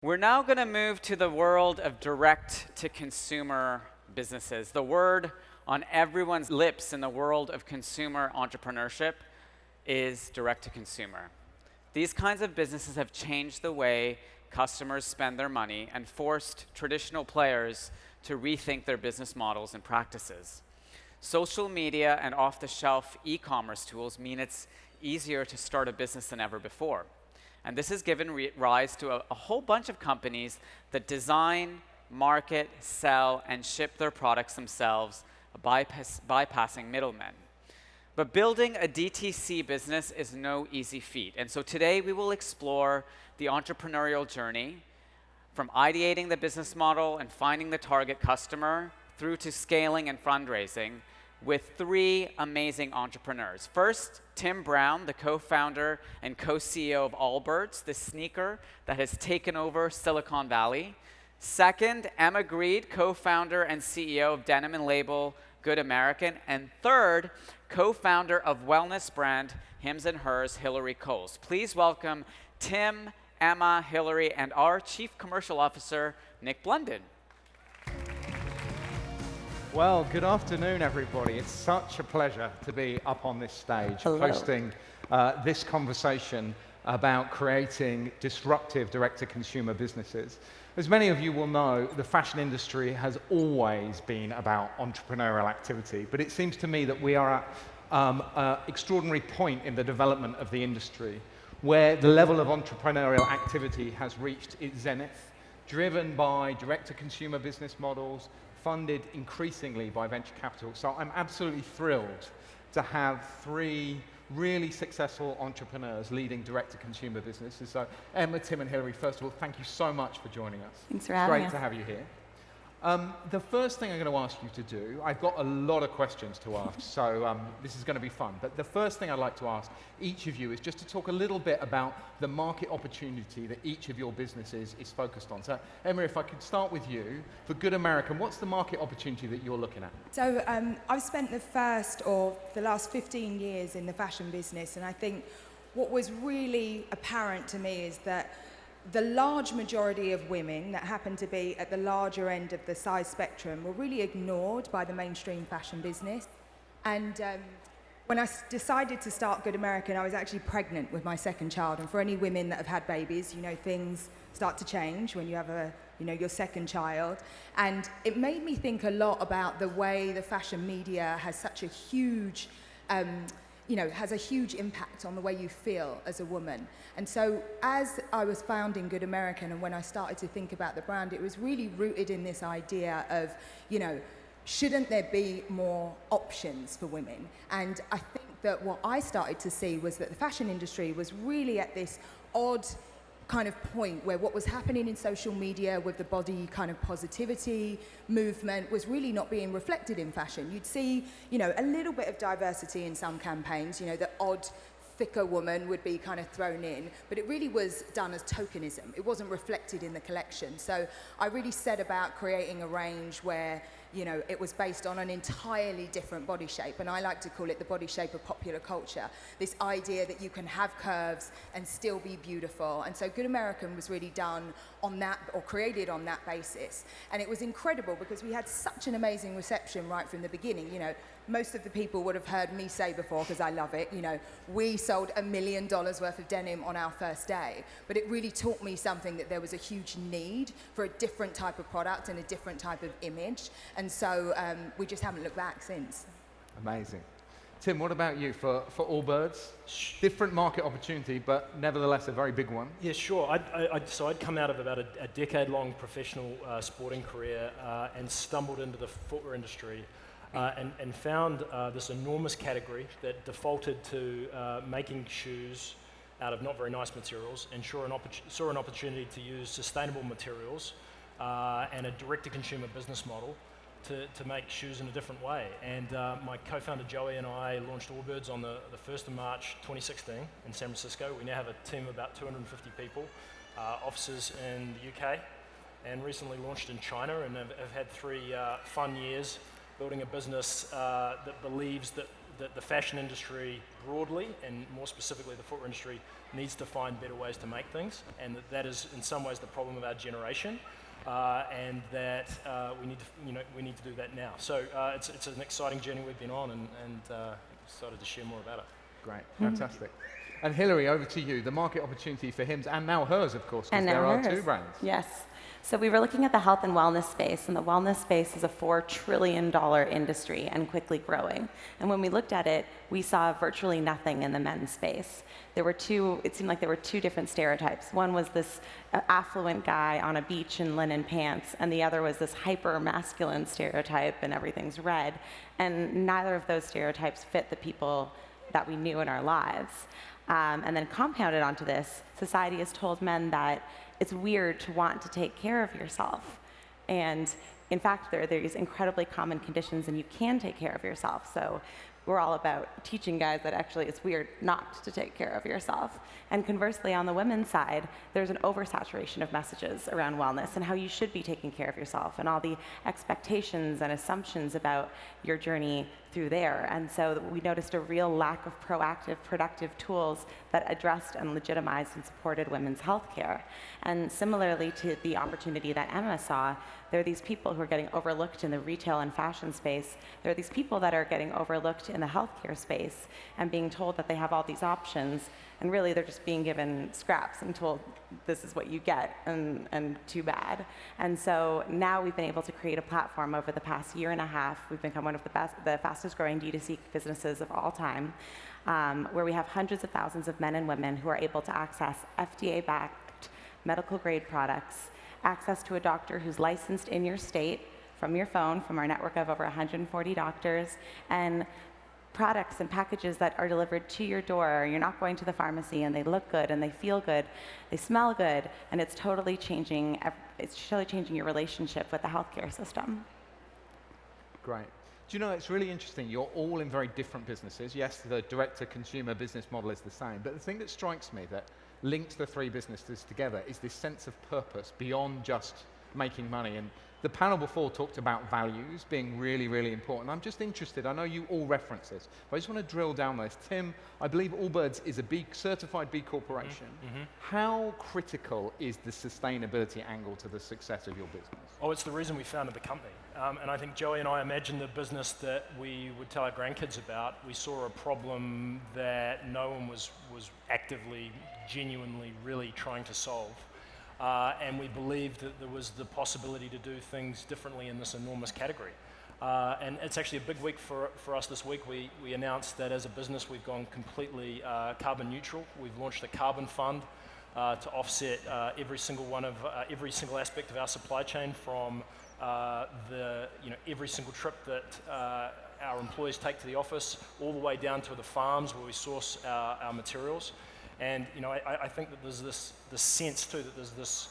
We're now going to move to the world of direct-to-consumer businesses. The word on everyone's lips in the world of consumer entrepreneurship is direct-to-consumer. These kinds of businesses have changed the way customers spend their money and forced traditional players to rethink their business models and practices. Social media and off-the-shelf e-commerce tools mean it's easier to start a business than ever before. And this has given rise to a whole bunch of companies that design, market, sell, and ship their products themselves, bypassing middlemen. But building a DTC business is no easy feat. And so today we will explore the entrepreneurial journey from ideating the business model and finding the target customer through to scaling and fundraising with three amazing entrepreneurs. First, Tim Brown, the co-founder and co-CEO of Allbirds, the sneaker that has taken over Silicon Valley. Second, Emma Grede, co-founder and CEO of denim and label Good American. And third, co-founder of wellness brand Hims and Hers, Hilary Coles. Please welcome Tim, Emma, Hilary, and our Chief Commercial Officer, Nick Blunden. Well, good afternoon, everybody. It's such a pleasure to be up on this stage, hosting this conversation about creating disruptive direct-to-consumer businesses. As many of you will know, the fashion industry has always been about entrepreneurial activity, but it seems to me that we are at an extraordinary point in the development of the industry where the level of entrepreneurial activity has reached its zenith, driven by direct-to-consumer business models, funded increasingly by venture capital. So I'm absolutely thrilled to have three really successful entrepreneurs leading direct-to-consumer businesses. So Emma, Tim, and Hilary, first of all, thank you so much for joining us. Thanks for having us. It's great to have you here. The first thing I'm going to ask you to do, I've got a lot of questions to ask, so this is going to be fun. But the first thing I'd like to ask each of you is just to talk a little bit about the market opportunity that each of your businesses is focused on. So Emma, if I could start with you, for Good American, what's the market opportunity that you're looking at? So I've spent the last 15 years in the fashion business, and I think what was really apparent to me is that the large majority of women that happen to be at the larger end of the size spectrum were really ignored by the mainstream fashion business. And when I decided to start Good American, I was actually pregnant with my second child. And for any women that have had babies, you know, things start to change when you have your second child. And it made me think a lot about the way the fashion media has such a huge has a huge impact on the way you feel as a woman. And so as I was founding Good American and when I started to think about the brand, it was really rooted in this idea of, shouldn't there be more options for women? And I think that what I started to see was that the fashion industry was really at this odd kind of point where what was happening in social media with the body kind of positivity movement was really not being reflected in fashion. You'd see, a little bit of diversity in some campaigns, the odd thicker woman would be kind of thrown in, but it really was done as tokenism. It wasn't reflected in the collection. So I really set about creating a range where it was based on an entirely different body shape, and I like to call it the body shape of popular culture. This idea that you can have curves and still be beautiful. And so Good American was really done on that, or created on that basis. And it was incredible because we had such an amazing reception right from the beginning. Most of the people would have heard me say before, because I love it, we sold $1 million worth of denim on our first day. But it really taught me something, that there was a huge need for a different type of product and a different type of image. And so we just haven't looked back since. Amazing. Tim, what about you for Allbirds? Different market opportunity, but nevertheless a very big one. Yeah, sure. So I'd come out of about a decade-long professional sporting career and stumbled into the footwear industry and found this enormous category that defaulted to making shoes out of not very nice materials, and saw an opportunity to use sustainable materials and a direct-to-consumer business model to make shoes in a different way. And my co-founder Joey and I launched Allbirds on the 1st of March 2016 in San Francisco. We now have a team of about 250 people, offices in the UK, and recently launched in China, and have had 3 fun years building a business that believes that the fashion industry broadly, and more specifically the footwear industry, needs to find better ways to make things, and that is in some ways the problem of our generation, and that we need to do that now. So it's an exciting journey we've been on, and excited to share more about it. Great, fantastic. And Hilary, over to you. The market opportunity for Hims, and now hers, of course, because there are two brands. Yes. So we were looking at the health and wellness space, and the wellness space is a $4 trillion industry and quickly growing. And when we looked at it, we saw virtually nothing in the men's space. It seemed like there were two different stereotypes. One was this affluent guy on a beach in linen pants, and the other was this hyper-masculine stereotype, and everything's red. And neither of those stereotypes fit the people that we knew in our lives. And then compounded onto this, society has told men that it's weird to want to take care of yourself. And in fact, there are these incredibly common conditions, and you can take care of yourself. So we're all about teaching guys that actually it's weird not to take care of yourself. And conversely, on the women's side, there's an oversaturation of messages around wellness and how you should be taking care of yourself, and all the expectations and assumptions about your journey through there. And so we noticed a real lack of proactive, productive tools that addressed and legitimized and supported women's health care. And similarly to the opportunity that Emma saw, there are these people who are getting overlooked in the retail and fashion space. There are these people that are getting overlooked in the healthcare space and being told that they have all these options, and really they're just being given scraps and told this is what you get, and too bad. And so now we've been able to create a platform over the past year and a half. We've become one of the fastest growing D2C businesses of all time, where we have hundreds of thousands of men and women who are able to access FDA-backed medical grade products, access to a doctor who's licensed in your state from your phone, from our network of over 140 doctors, and products and packages that are delivered to your door. You're not going to the pharmacy, and they look good, and they feel good, they smell good, and it's totally changing your relationship with the healthcare system. Great. Do you know, it's really interesting. You're all in very different businesses. Yes, the direct-to-consumer business model is the same, but the thing that strikes me that links the three businesses together is this sense of purpose beyond just making money. And the panel before talked about values being really, really important. I'm just interested, I know you all reference this, but I just want to drill down this. Tim, I believe Allbirds is a certified B Corporation. How critical is the sustainability angle to the success of your business? Oh, it's the reason we founded the company. And I think Joey and I imagined the business that we would tell our grandkids about. We saw a problem that no one was actively, genuinely, really trying to solve. And we believed that there was the possibility to do things differently in this enormous category. And it's actually a big week for us this week. We announced that as a business we've gone completely carbon neutral. We've launched a carbon fund to offset every single aspect of our supply chain, from every single trip that our employees take to the office, all the way down to the farms where we source our materials. And I think that there's this sense too that there's this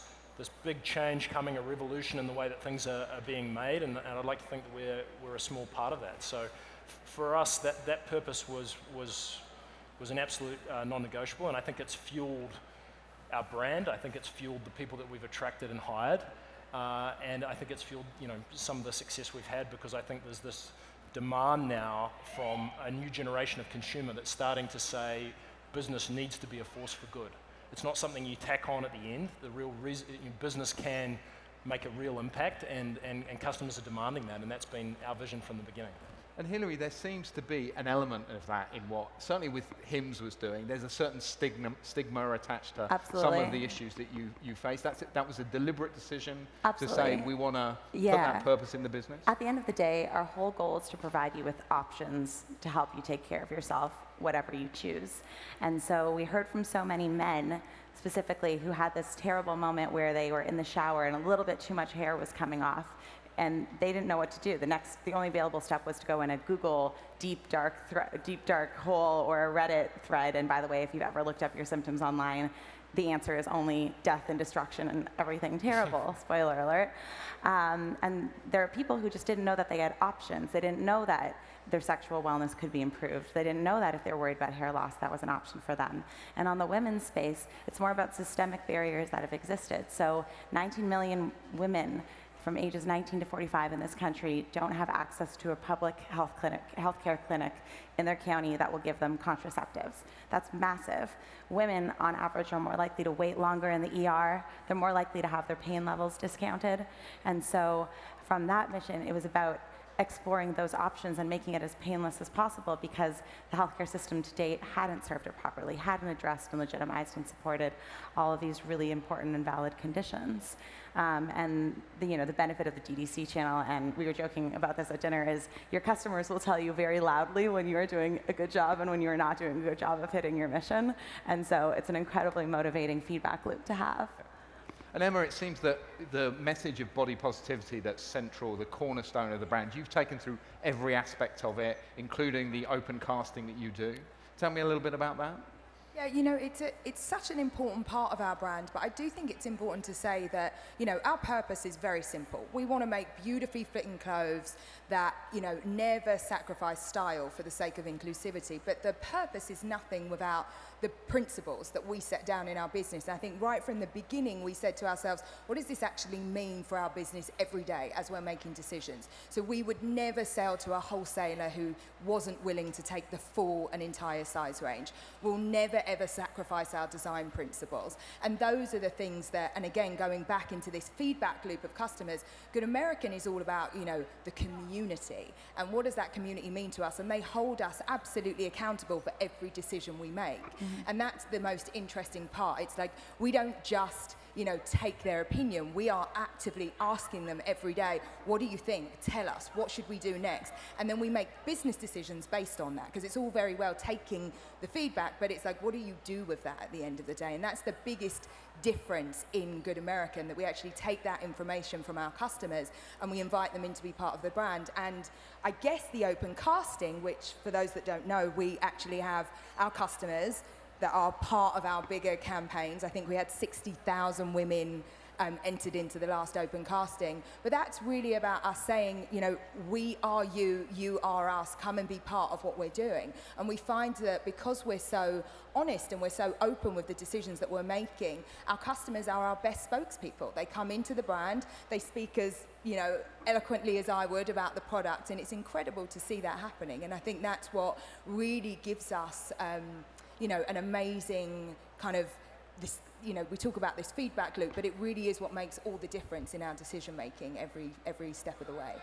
big change coming, a revolution in the way that things are being made, and I'd like to think that we're a small part of that. So for us, that purpose was an absolute non-negotiable, and I think it's fueled our brand. I think it's fueled the people that we've attracted and hired, and I think it's fueled some of the success we've had, because I think there's this demand now from a new generation of consumer that's starting to say business needs to be a force for good. It's not something you tack on at the end. The real business can make a real impact, and customers are demanding that, and that's been our vision from the beginning. And Hilary, there seems to be an element of that in what, certainly with Hims was doing. There's a certain stigma attached to some of the issues that you face. That was a deliberate decision to say we want to put that purpose in the business? At the end of the day, our whole goal is to provide you with options to help you take care of yourself, whatever you choose. And so we heard from so many men specifically who had this terrible moment where they were in the shower and a little bit too much hair was coming off, and they didn't know what to do. The only available step was to go in a Google deep dark hole or a Reddit thread. And by the way, if you've ever looked up your symptoms online, the answer is only death and destruction and everything terrible. Spoiler alert. And there are people who just didn't know that they had options. They didn't know that their sexual wellness could be improved. They didn't know that if they were worried about hair loss, that was an option for them. And on the women's space, it's more about systemic barriers that have existed. So 19 million women from ages 19 to 45 in this country don't have access to a public healthcare clinic in their county that will give them contraceptives. That's massive. Women, on average, are more likely to wait longer in the ER. They're more likely to have their pain levels discounted. And so from that mission, it was about exploring those options and making it as painless as possible, because the healthcare system to date hadn't served it properly, hadn't addressed and legitimized and supported all of these really important and valid conditions. And the benefit of the DDC channel, and we were joking about this at dinner, is your customers will tell you very loudly when you are doing a good job and when you are not doing a good job of hitting your mission. And so it's an incredibly motivating feedback loop to have. And Emma, it seems that the message of body positivity that's central, the cornerstone of the brand, you've taken through every aspect of it, including the open casting that you do. Tell me a little bit about that. Yeah, it's such an important part of our brand, but I do think it's important to say that, our purpose is very simple. We want to make beautifully fitting clothes that, never sacrifice style for the sake of inclusivity, but the purpose is nothing without the principles that we set down in our business. And I think right from the beginning, we said to ourselves, what does this actually mean for our business every day as we're making decisions? So we would never sell to a wholesaler who wasn't willing to take the full and entire size range. We'll never ever sacrifice our design principles. And those are the things that, and again, going back into this feedback loop of customers, Good American is all about, the community. And what does that community mean to us? And they hold us absolutely accountable for every decision we make. Mm-hmm. And that's the most interesting part. It's like, we don't just, take their opinion. We are actively asking them every day, what do you think? Tell us, what should we do next? And then we make business decisions based on that, because it's all very well taking the feedback, but it's like, what do you do with that at the end of the day? And that's the biggest difference in Good American, that we actually take that information from our customers and we invite them in to be part of the brand. And I guess the open casting, which for those that don't know, we actually have our customers that are part of our bigger campaigns. I think we had 60,000 women entered into the last open casting. But that's really about us saying, we are you, you are us, come and be part of what we're doing. And we find that because we're so honest and we're so open with the decisions that we're making, our customers are our best spokespeople. They come into the brand, they speak as eloquently as I would about the product, and it's incredible to see that happening. And I think that's what really gives us an amazing kind of this, we talk about this feedback loop, but it really is what makes all the difference in our decision making every step of the way.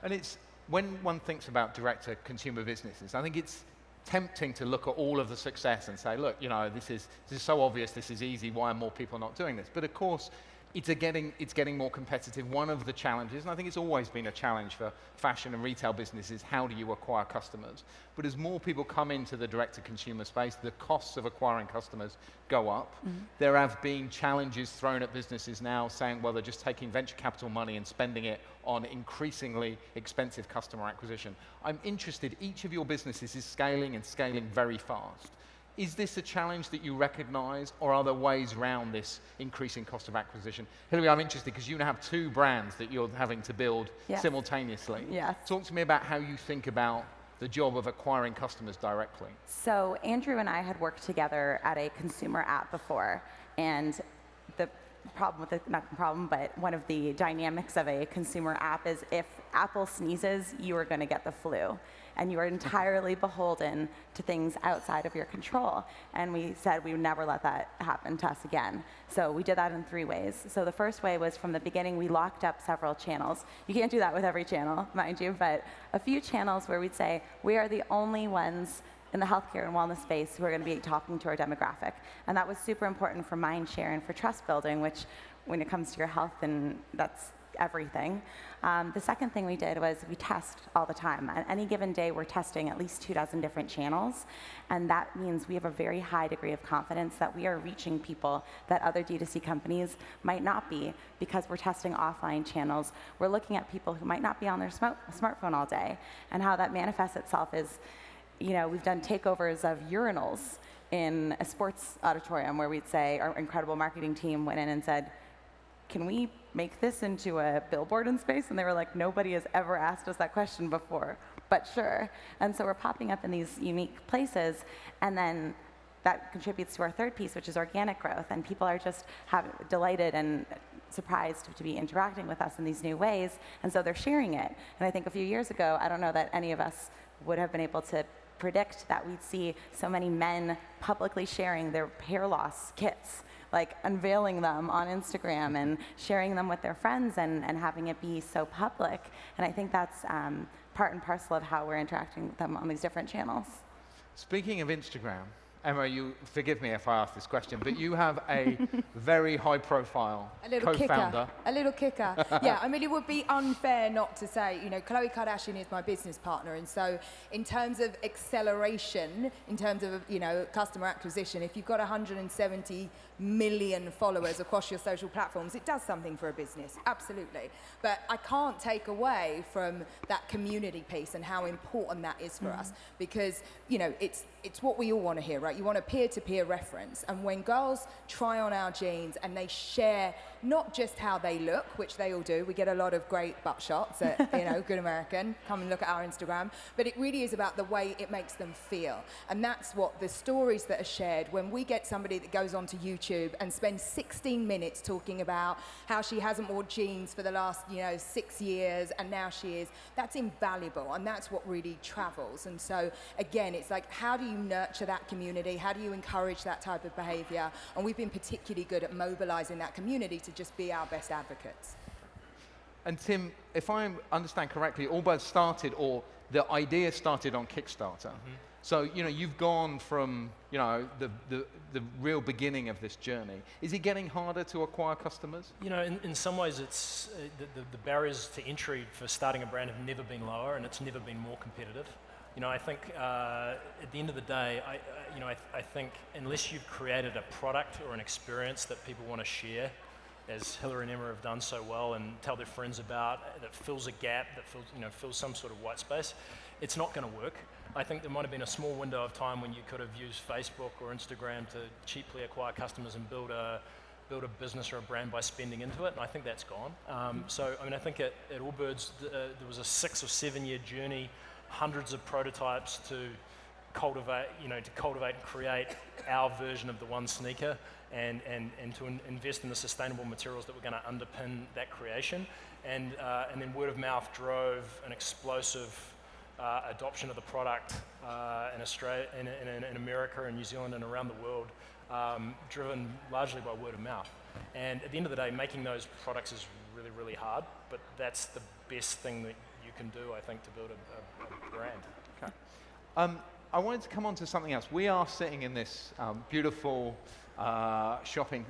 And it's, when one thinks about direct-to-consumer businesses, I think it's tempting to look at all of the success and say, look, this is so obvious, this is easy, why are more people not doing this? But of course, it's getting more competitive. One of the challenges, and I think it's always been a challenge for fashion and retail businesses, how do you acquire customers? But as more people come into the direct-to-consumer space, the costs of acquiring customers go up. Mm-hmm. There have been challenges thrown at businesses now saying, well, they're just taking venture capital money and spending it on increasingly expensive customer acquisition. I'm interested, each of your businesses is scaling and scaling very fast. Is this a challenge that you recognize, or are there ways around this increasing cost of acquisition? Hilary, I'm interested because you now have two brands that you're having to build simultaneously. Yes. Talk to me about how you think about the job of acquiring customers directly. So Andrew and I had worked together at a consumer app before, and the problem with it, not the problem, but one of the dynamics of a consumer app is if Apple sneezes, you are going to get the flu. And you are entirely beholden to things outside of your control. And we said we would never let that happen to us again. So we did that in 3 ways. So the first way was, from the beginning, we locked up several channels. You can't do that with every channel, mind you, but a few channels where we'd say, we are the only ones in the healthcare and wellness space who are going to be talking to our demographic. And that was super important for mind share and for trust building, which when it comes to your health, and that's everything. The second thing we did was we test all the time. On any given day, we're testing at least 24 different channels, and that means we have a very high degree of confidence that we are reaching people that other D2C companies might not be, because we're testing offline channels. We're looking at people who might not be on their smartphone all day, and how that manifests itself is, we've done takeovers of urinals in a sports auditorium where we'd say, our incredible marketing team went in and said, can we make this into a billboard in space? And they were like, nobody has ever asked us that question before, but sure. And so we're popping up in these unique places, and then that contributes to our third piece, which is organic growth. And people are just delighted and surprised to be interacting with us in these new ways, and so they're sharing it. And I think a few years ago, I don't know that any of us would have been able to predict that we'd see so many men publicly sharing their hair loss kits, like unveiling them on Instagram and sharing them with their friends and having it be so public. And I think that's part and parcel of how we're interacting with them on these different channels. Speaking of Instagram, Emma, you forgive me if I ask this question, but you have a very high-profile co-founder. A little kicker. Yeah, I mean, it would be unfair not to say, you know, Khloe Kardashian is my business partner, and so in terms of acceleration, in terms of, you know, customer acquisition, if you've got 170 million followers across your social platforms, it does something for a business, absolutely. But I can't take away from that community piece and how important that is for us, because, you know, it's what we all want to hear, right? You want a peer-to-peer reference. And when girls try on our jeans and they share not just how they look, which they all do, we get a lot of great butt shots at, you know, Good American, come and look at our Instagram, but it really is about the way it makes them feel. And that's what the stories that are shared, when we get somebody that goes onto YouTube and spends 16 minutes talking about how she hasn't worn jeans for the last, you know, 6 years, and now she is, that's invaluable, and that's what really travels. And so, again, it's like, how do you nurture that community? How do you encourage that type of behavior? And we've been particularly good at mobilizing that community to just be our best advocates. And Tim, if I understand correctly, Allbirds started, or the idea started on Kickstarter. So, you know, you've gone from, you know, the real beginning of this journey. Is it getting harder to acquire customers? You know, in some ways, it's the barriers to entry for starting a brand have never been lower, and it's never been more competitive. You know, I think at the end of the day, I think unless you've created a product or an experience that people want to share, as Hilary and Emma have done so well, and tell their friends about, that fills a gap, that fills some sort of white space, it's not going to work. I think there might have been a small window of time when you could have used Facebook or Instagram to cheaply acquire customers and build a business or a brand by spending into it, and I think that's gone. So, I mean, I think at Allbirds, there was a 6 or 7 year journey, hundreds of prototypes to cultivate and create our version of the one sneaker, and to invest in the sustainable materials that were going to underpin that creation, and then word of mouth drove an explosive adoption of the product in Australia, in America, and New Zealand, and around the world, driven largely by word of mouth. And at the end of the day, making those products is really, really hard, but that's the best thing that you can do, I think, to build a brand. Okay. I wanted to come on to something else. We are sitting in this beautiful shopping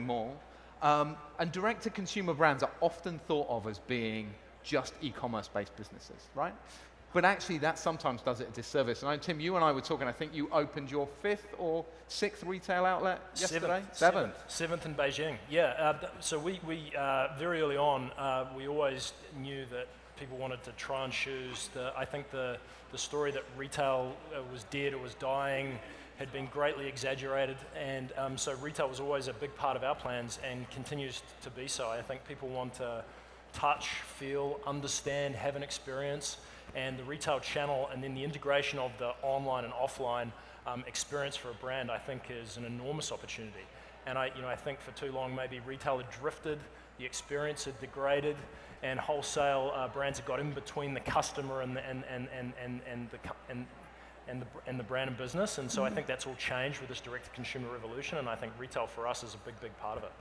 mall, and direct-to-consumer brands are often thought of as being just e-commerce-based businesses, right? But actually, that sometimes does it a disservice. And Tim, you and I were talking, I think you opened your 5th or 6th retail outlet yesterday? Seventh in Beijing, yeah. So we very early on, we always knew that people wanted to try on shoes. I think the story that retail was dead or was dying had been greatly exaggerated, and so retail was always a big part of our plans and continues to be so. I think people want to touch, feel, understand, have an experience, and the retail channel and then the integration of the online and offline experience for a brand, I think, is an enormous opportunity. And I think for too long maybe retail had drifted, the experience had degraded, and wholesale brands have got in between the customer and the brand and business. And so I think that's all changed with this direct-to-consumer revolution, and I think retail for us is a big part of it.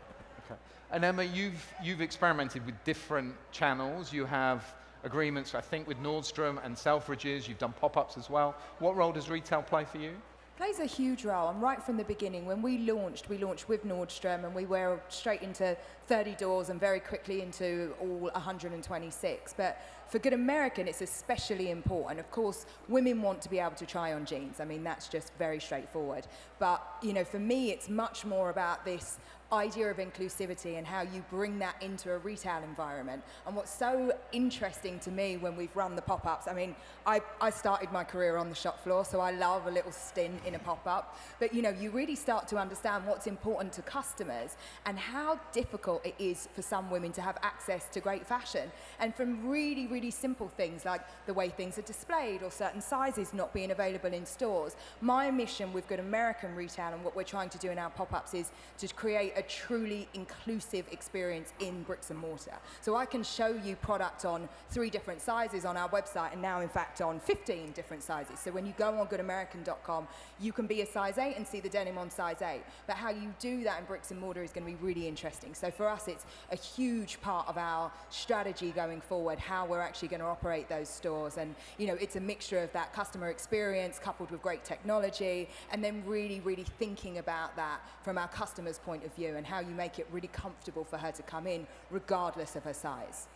Okay. And Emma, you've experimented with different channels. You have agreements, I think, with Nordstrom and Selfridges. You've done pop-ups as well. What role does retail play for you? Plays a huge role, and right from the beginning, when we launched with Nordstrom, and we were straight into 30 doors and very quickly into all 126. But for Good American, it's especially important. Of course, women want to be able to try on jeans. I mean, that's just very straightforward. But, you know, for me, it's much more about this idea of inclusivity and how you bring that into a retail environment. And what's so interesting to me when we've run the pop-ups, I mean, I started my career on the shop floor, so I love a little stint in a pop-up. But, you know, you really start to understand what's important to customers and how difficult it is for some women to have access to great fashion. And from really, really simple things like the way things are displayed or certain sizes not being available in stores. My mission with Good American Retail and what we're trying to do in our pop-ups is to create a truly inclusive experience in bricks and mortar. So I can show you product on 3 different sizes on our website, and now in fact on 15 different sizes. So when you go on goodamerican.com, you can be a size 8 and see the denim on size 8. But how you do that in bricks and mortar is going to be really interesting. So for us, it's a huge part of our strategy going forward, how we're actually going to operate those stores. And it's a mixture of that customer experience coupled with great technology, and then really, really thinking about that from our customer's point of view and how you make it really comfortable for her to come in regardless of her size.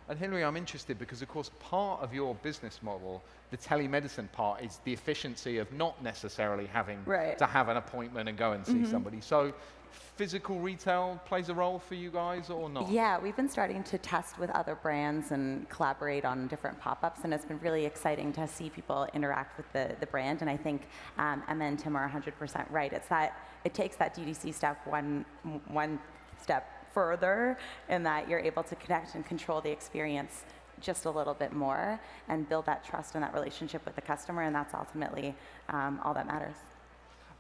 And Hilary, I'm interested because, of course, part of your business model, the telemedicine part, is the efficiency of not necessarily having to have an appointment and go and see somebody. So physical retail plays a role for you guys or not? Yeah, we've been starting to test with other brands and collaborate on different pop-ups, and it's been really exciting to see people interact with the brand. And I think Emma and Tim are 100% right. It's that it takes that DTC step one step further, in that you're able to connect and control the experience just a little bit more and build that trust and that relationship with the customer, and that's ultimately all that matters.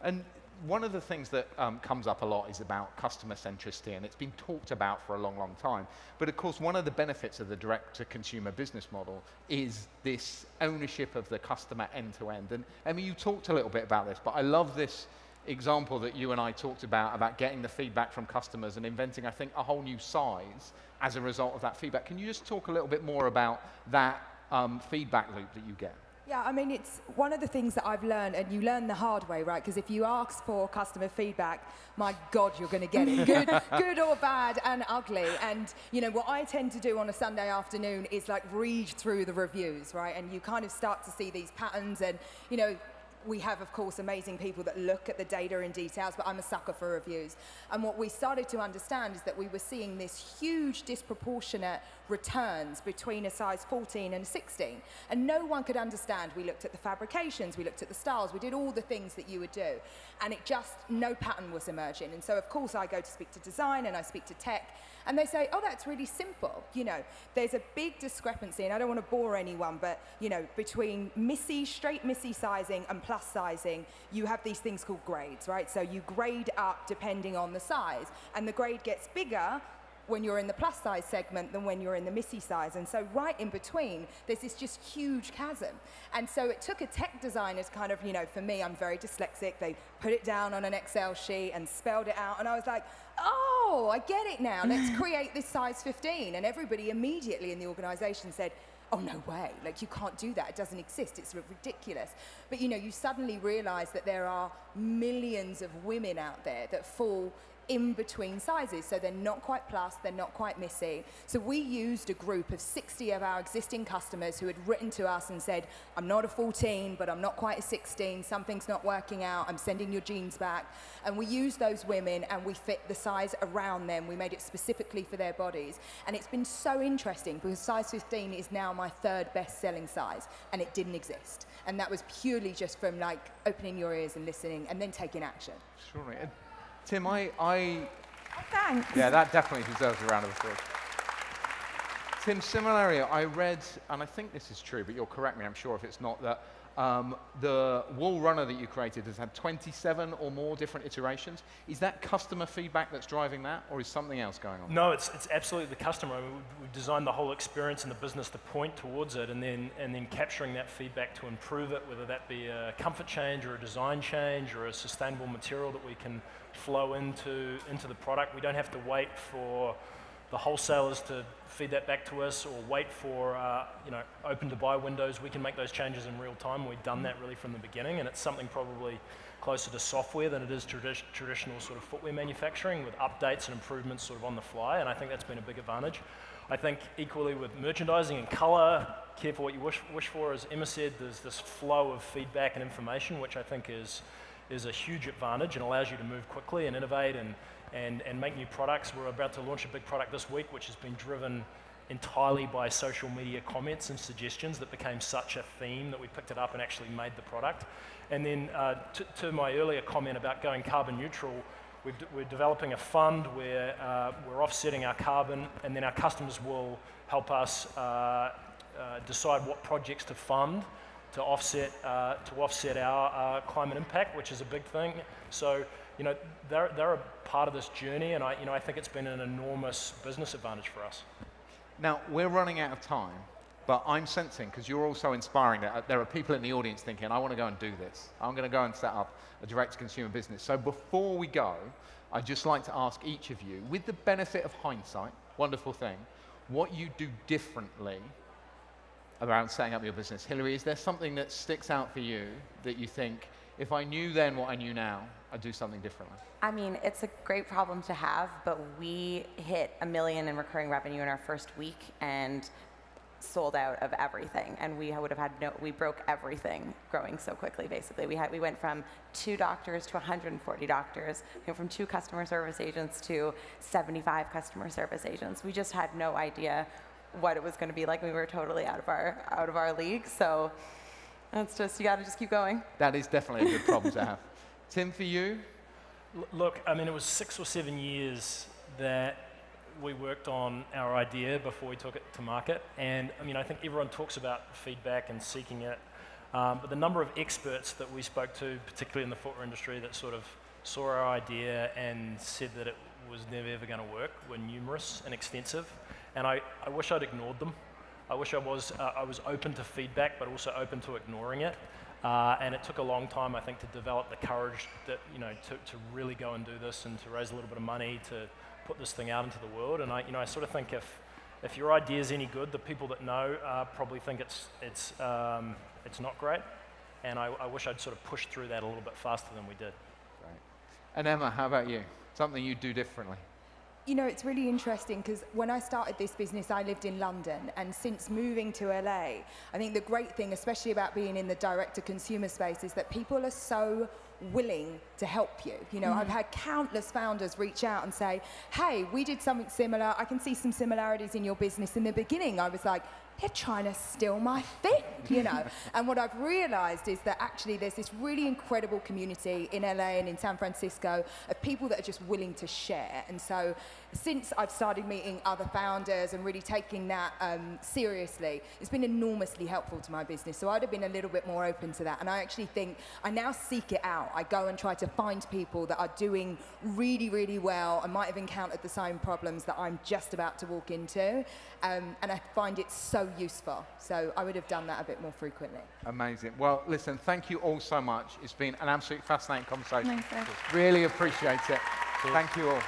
And one of the things that comes up a lot is about customer centricity, and it's been talked about for a long, long time. But of course, one of the benefits of the direct-to-consumer business model is this ownership of the customer end-to-end. And Emma, you talked a little bit about this, but I love this example that you and I talked about getting the feedback from customers and inventing, I think, a whole new size as a result of that feedback. Can you just talk a little bit more about that feedback loop that you get? Yeah, I mean, it's one of the things that I've learned, and you learn the hard way, right? Because if you ask for customer feedback, my God, you're going to get it. Good or bad and ugly. And, what I tend to do on a Sunday afternoon is read through the reviews, right? And you kind of start to see these patterns and, we have, of course, amazing people that look at the data in details, but I'm a sucker for reviews. And what we started to understand is that we were seeing this huge disproportionate returns between a size 14 and a 16. And no one could understand. We looked at the fabrications, we looked at the styles, we did all the things that you would do. And no pattern was emerging. And so, of course, I go to speak to design and I speak to tech, and they say, oh, that's really simple. There's a big discrepancy, and I don't want to bore anyone, but, between straight Missy sizing and plus sizing, you have these things called grades, right? So you grade up depending on the size, and the grade gets bigger when you're in the plus size segment than when you're in the Missy size. And so right in between, there's this just huge chasm. And so it took a tech designer to kind of, for me, I'm very dyslexic. They put it down on an Excel sheet and spelled it out. And I was like, oh, I get it now. Let's create this size 15. And everybody immediately in the organization said, oh, no way. You can't do that. It doesn't exist. It's ridiculous. But, you suddenly realize that there are millions of women out there that fall in between sizes. So they're not quite plus, they're not quite Missy. So we used a group of 60 of our existing customers who had written to us and said, I'm not a 14, but I'm not quite a 16. Something's not working out. I'm sending your jeans back. And we used those women and we fit the size around them. We made it specifically for their bodies. And it's been so interesting because size 15 is now my 3rd best selling size, and it didn't exist. And that was purely just from opening your ears and listening and then taking action. Sure. Tim, Oh, thanks. yeah, that definitely deserves a round of applause. Tim, similarly, I read, and I think this is true, but you'll correct me, I'm sure if it's not, that the wool runner that you created has had 27 or more different iterations. Is that customer feedback that's driving that, or is something else going on? No, it's absolutely the customer. I mean, we've designed the whole experience in the business to point towards it, and then capturing that feedback to improve it, whether that be a comfort change or a design change or a sustainable material that we can flow into the product. We don't have to wait for the wholesalers to feed that back to us or wait for open to buy windows. We can make those changes in real time. We've done that really from the beginning, and it's something probably closer to software than it is traditional sort of footwear manufacturing, with updates and improvements sort of on the fly, and I think that's been a big advantage. I think equally with merchandising and color, careful what you wish for. As Emma said, there's this flow of feedback and information, which I think is a huge advantage and allows you to move quickly and innovate and make new products. We're about to launch a big product this week, which has been driven entirely by social media comments and suggestions that became such a theme that we picked it up and actually made the product. And then to my earlier comment about going carbon neutral, we're developing a fund where we're offsetting our carbon, and then our customers will help us decide what projects to fund to offset our climate impact, which is a big thing. So they're a part of this journey, and I think it's been an enormous business advantage for us. Now, we're running out of time, but I'm sensing, because you're also inspiring, that there are people in the audience thinking, I want to go and do this. I'm going to go and set up a direct-to-consumer business. So before we go, I'd just like to ask each of you, with the benefit of hindsight, wonderful thing, what you do differently around setting up your business. Hilary, is there something that sticks out for you that you think, if I knew then what I knew now, I'd do something differently? I mean, it's a great problem to have, but we hit $1 million in recurring revenue in our first week and sold out of everything, and we would have had we broke everything growing so quickly. Basically, we went from 2 doctors to 140 doctors. We went from 2 customer service agents to 75 customer service agents. We just had no idea what it was going to be like. We were totally out of our league. So it's just, you got to just keep going. That is definitely a good problem to have. Tim, for you? Look, I mean, it was 6 or 7 years that we worked on our idea before we took it to market. And I mean, I think everyone talks about feedback and seeking it, but the number of experts that we spoke to, particularly in the footwear industry, that sort of saw our idea and said that it was never ever going to work were numerous and extensive. And I wish I'd ignored them. I wish I was open to feedback, but also open to ignoring it. And it took a long time, I think, to develop the courage that, to really go and do this and to raise a little bit of money to put this thing out into the world. And I sort of think if your idea is any good, the people that know probably think it's not great. And I wish I'd sort of pushed through that a little bit faster than we did. Great. And Emma, how about you? Something you do differently? It's really interesting because when I started this business, I lived in London, and since moving to LA, I think the great thing, especially about being in the direct-to-consumer space, is that people are so willing to help you. I've had countless founders reach out and say, hey, we did something similar. I can see some similarities in your business. In the beginning, I was like, they're trying to steal my thing, And what I've realized is that actually there's this really incredible community in LA and in San Francisco of people that are just willing to share. And so since I've started meeting other founders and really taking that seriously, it's been enormously helpful to my business. So I'd have been a little bit more open to that. And I actually think I now seek it out. I go and try to find people that are doing really, really well and might have encountered the same problems that I'm just about to walk into. And I find it so useful. So I would have done that a bit more frequently. Amazing. Well, listen, thank you all so much. It's been an absolutely fascinating conversation. Thanks, Really appreciate it. Thank you all.